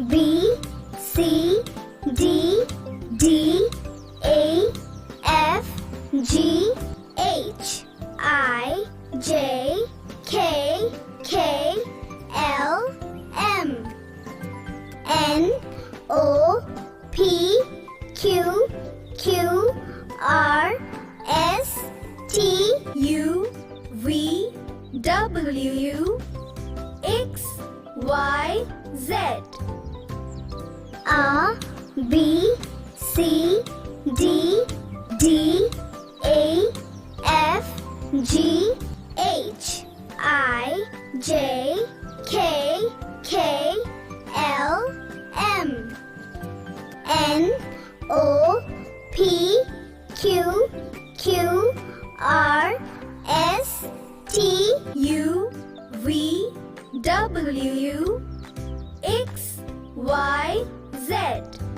B, C, D, D, A, F, G, H, I, J, K, K, L, M, N, O, P, Q, Q, R, S, T, U, V, W, X, Y, Z. A, B, C, D, D, A, F, G, H, I, J, K, K, L, M, N, O, P, Q, Q, R, S, T, U, V, W, X, Y, Z.